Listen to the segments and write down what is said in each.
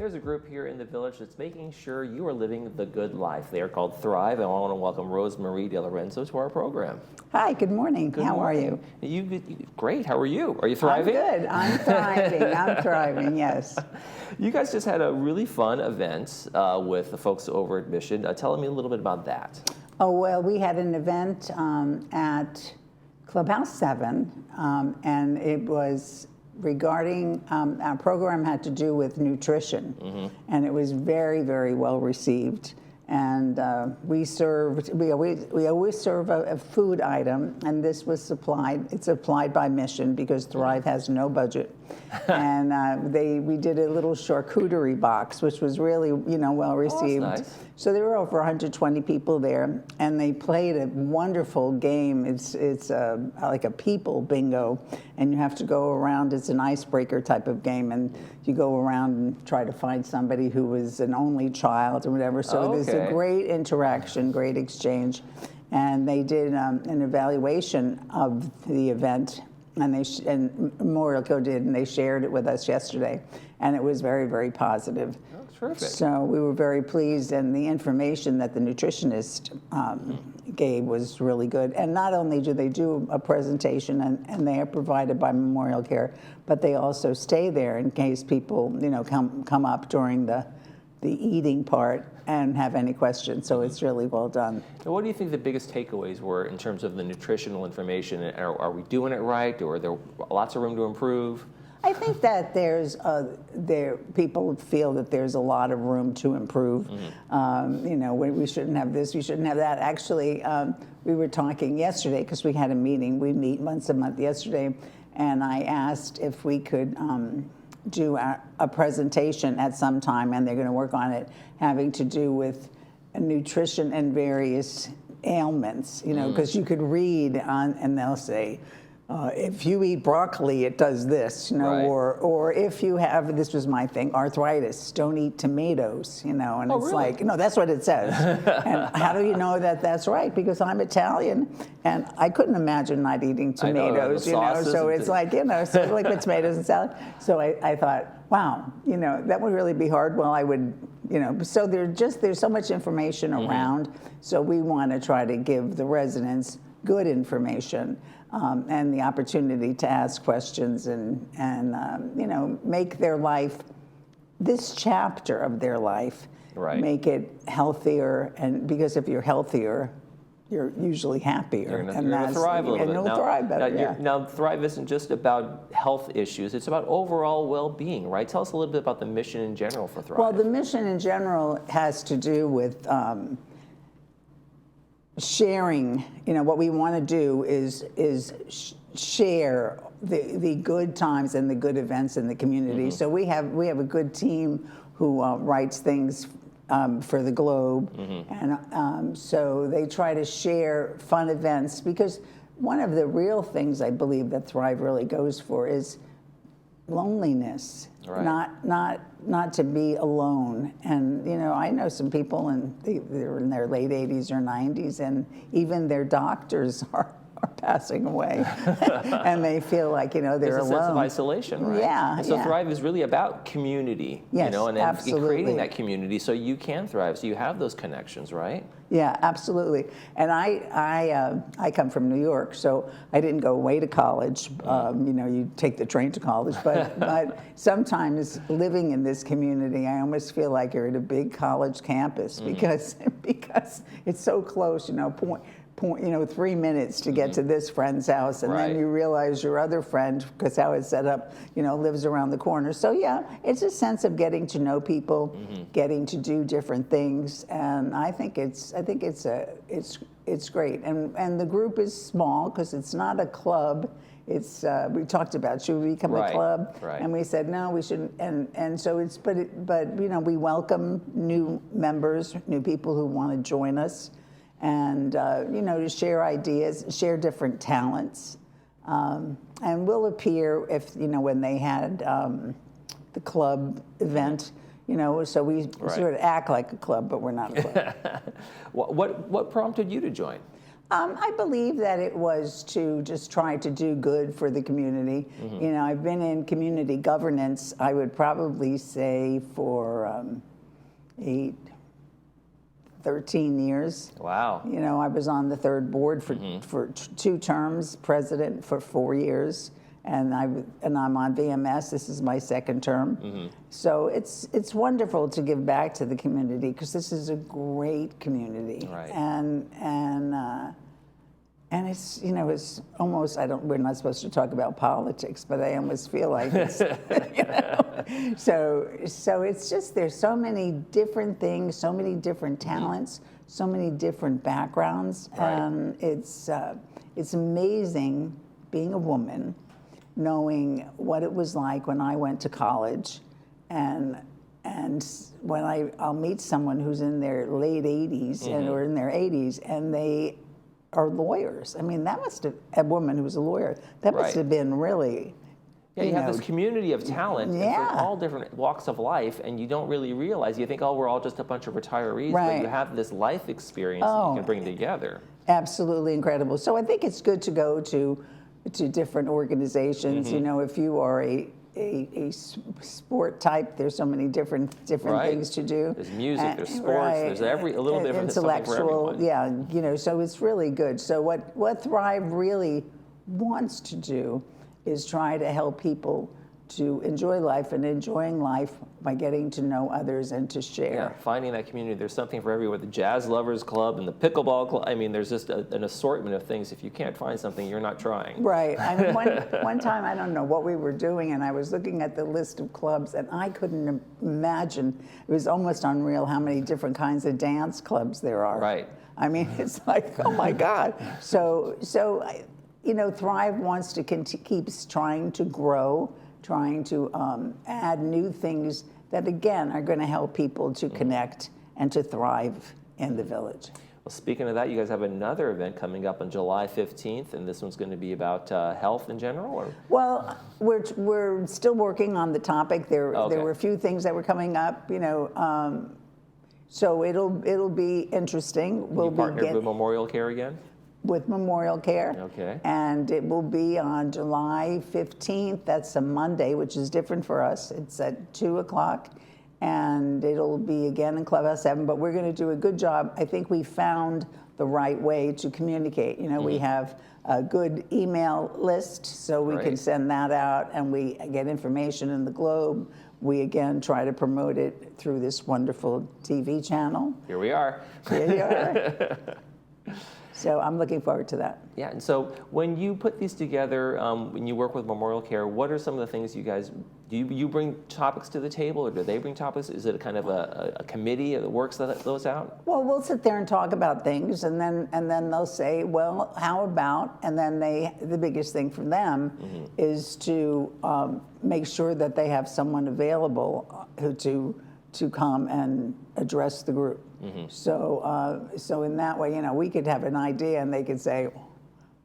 There's a group here in the village that's making sure you are living the good life. They are called Thrive, and I want to welcome Rosemarie De Lorenzo to our program. Hi, good morning. Good How morning. are you? Great. How are you? Are you thriving? I'm good. I'm thriving. I'm thriving, yes. You guys just had a really fun event with the folks over at Mission. Tell me a little bit about that. Oh, well, we had an event at Clubhouse 7, and it was regarding, our program had to do with nutrition, and it was very, very well received. And we always serve a food item, and this was it's supplied by Mission because Thrive has no budget. And we did a little charcuterie box, which was really, well received. Oh, that's nice. So there were over 120 people there, and they played a wonderful game. It's like a people bingo, and you have to go around. It's an icebreaker type of game, and you go around and try to find somebody who was an only child or whatever. So there's a great interaction, great exchange, and they did an evaluation of the event, and Memorial Co did, and they shared it with us yesterday, and it was very, very positive. Terrific. So we were very pleased, and the information that the nutritionist gave was really good. And not only do they do a presentation, and they are provided by Memorial Care, but they also stay there in case people, come up during the eating part and have any questions. So it's really well done. And what do you think the biggest takeaways were in terms of the nutritional information? Are we doing it right, or are there lots of room to improve? I think that people feel that there's a lot of room to improve. We shouldn't have this, we shouldn't have that. Actually, we were talking yesterday because we had a meeting. We meet once a month yesterday, and I asked if we could do a presentation at some time, and they're going to work on it, having to do with nutrition and various ailments. Because you could read on, and they'll say, if you eat broccoli, it does this, Right. or if you have, this was my thing, arthritis, don't eat tomatoes, and it's really? like, no, that's what it says. And how do you know that that's right? Because I'm Italian, and I couldn't imagine not eating tomatoes, so it's like, so like with tomatoes and salad. So I thought, wow, that would really be hard. Well, I would, so there's so much information around, so we want to try to give the residents good information. And the opportunity to ask questions and make their life, this chapter of their life, make it healthier. And because if you're healthier, you're usually happier. You're going to thrive a little bit. You'll thrive better, Now, Thrive isn't just about health issues. It's about overall well-being, right? Tell us a little bit about the mission in general for Thrive. Well, the mission in general has to do with sharing. What we want to do is share the good times and the good events in the community. So we have a good team who writes things for the Globe, and so they try to share fun events, because one of the real things I believe that Thrive really goes for is loneliness. Right. Not to be alone. And I know some people, and they're in their late 80s or 90s, and even their doctors are passing away, and they feel like they're alone. There's a sense of isolation, right? Yeah. And so Thrive is really about community, yes, and absolutely. creating that community so you can thrive, so you have those connections, right? Yeah, absolutely. And I come from New York, so I didn't go away to college. You take the train to college, but sometimes living in this community, I almost feel like you're at a big college campus because it's so close. 3 minutes to get to this friend's house, and then you realize your other friend, because how it's set up, lives around the corner. So yeah, it's a sense of getting to know people, getting to do different things, and I think it's great. And the group is small because it's not a club. It's we talked about, should we become a club? Right. And we said no, we shouldn't. And so but we welcome new members, new people who want to join us. And to share ideas, share different talents, and we'll appear if when they had the club event, so we sort of act like a club, but we're not a club. What prompted you to join? I believe that it was to just try to do good for the community. Mm-hmm. You know, I've been in community governance, I would probably say for 13 years. Wow. You know, I was on the third board for, Mm-hmm. for 2 terms, president for 4 years, and I'm on VMS. This is my 2nd term. Mm-hmm. So it's wonderful to give back to the community because this is a great community. Right. And it's, you know, it's almost, we're not supposed to talk about politics, but I almost feel like it's, you know. So it's just, there's so many different things, so many different talents, so many different backgrounds. Right. And it's amazing being a woman, knowing what it was like when I went to college and when I'll meet someone who's in their late 80s or in their 80s and they are lawyers. I mean, that must have, a woman who was a lawyer, that must Right. have been really, Yeah, you have this community of talent and Yeah. from all different walks of life, and you don't really realize. You think, oh, we're all just a bunch of retirees, Right. but you have this life experience that you can bring together. absolutely incredible. So I think it's good to go to different organizations. You know, if you are a sport type, there's so many different Right. things to do. There's music, there's sports, Right. there's a little bit of something for intellectual, everyone. yeah, you know, so it's really good. So what Thrive really wants to do is try to help people to enjoy life and enjoying life by getting to know others and to share. Yeah, finding that community. There's something for everyone. The Jazz Lovers Club and the Pickleball Club. I mean, there's just an assortment of things. If you can't find something, you're not trying. Right. I mean, one time, I don't know what we were doing, and I was looking at the list of clubs, and I couldn't imagine. It was almost unreal how many different kinds of dance clubs there are. Right. I mean, it's like, oh my God. So you know, Thrive wants to keeps trying to grow, trying to add new things that, again, are going to help people to connect and to thrive in the village. Well, speaking of that, you guys have another event coming up on July 15th, and this one's going to be about health in general? Or? Well, we're still working on the topic. There were a few things that were coming up, you know, so it'll be interesting. You partnered with Memorial Care again? With Memorial Care. Okay. And it will be on July 15th. That's a Monday, which is different for us. It's at 2 o'clock. And it'll be again in Clubhouse 7. But we're going to do a good job. I think we found the right way to communicate. You know, we have a good email list, so we can send that out. And we get information in the Globe. We, again, try to promote it through this wonderful TV channel. Here we are. Here you are. So I'm looking forward to that. Yeah, and so when you put these together, when you work with Memorial Care, what are some of the things you guys, do you bring topics to the table, or do they bring topics? Is it a kind of a committee that works those out? Well, we'll sit there and talk about things, and then they'll say, well, how about, and then the biggest thing for them is to make sure that they have someone available to come and address the group. So in that way, you know, we could have an idea and they could say,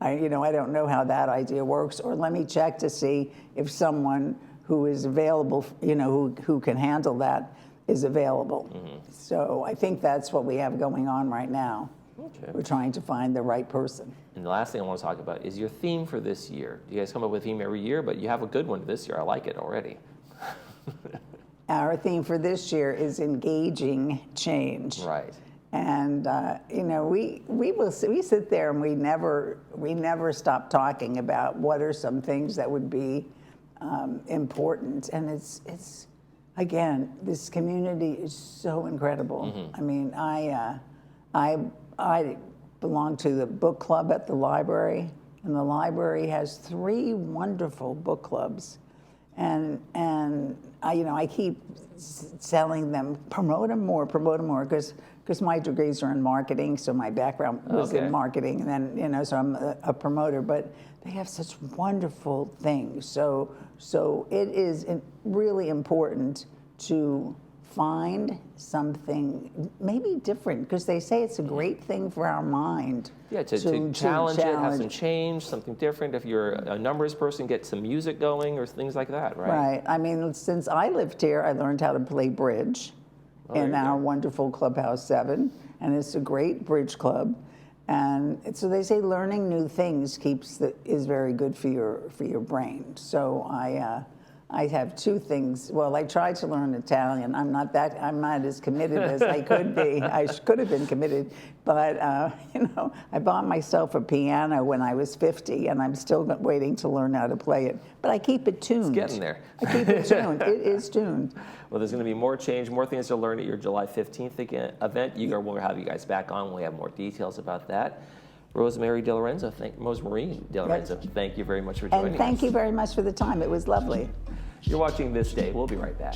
I don't know how that idea works, or let me check to see if someone who is available, you know, who can handle that is available. So I think that's what we have going on right now. Okay. We're trying to find the right person. And the last thing I want to talk about is your theme for this year. You guys come up with a theme every year, but you have a good one this year. I like it already. Our theme for this year is engaging change. Right. And you know, we sit there and we never stop talking about what are some things that would be important. And it's again, this community is so incredible. I mean, I belong to the book club at the library, and the library has 3 wonderful book clubs. And I keep telling them, promote them more, because my degrees are in marketing, so my background was in marketing, and then, you know, so I'm a promoter, but they have such wonderful things. So it is really important to find something maybe different, because they say it's a great thing for our mind. Yeah, to challenge it, have some change, something different. If you're a numbers person, get some music going or things like that, right? Right. I mean, since I lived here, I learned how to play bridge in our wonderful Clubhouse 7, and it's a great bridge club. And so they say learning new things is very good for your brain. So I have two things. Well, I tried to learn Italian. I'm not as committed as I could be. I could have been committed, but I bought myself a piano when I was 50, and I'm still waiting to learn how to play it. But I keep it tuned. It's getting there. I keep it tuned. It is tuned. Well, there's going to be more change, more things to learn at your July 15th event. We'll have you guys back on when we have more details about that. Rosemary DeLorenzo, thank you very much for joining us. And thank you very much for the time. It was lovely. You're watching This Day. We'll be right back.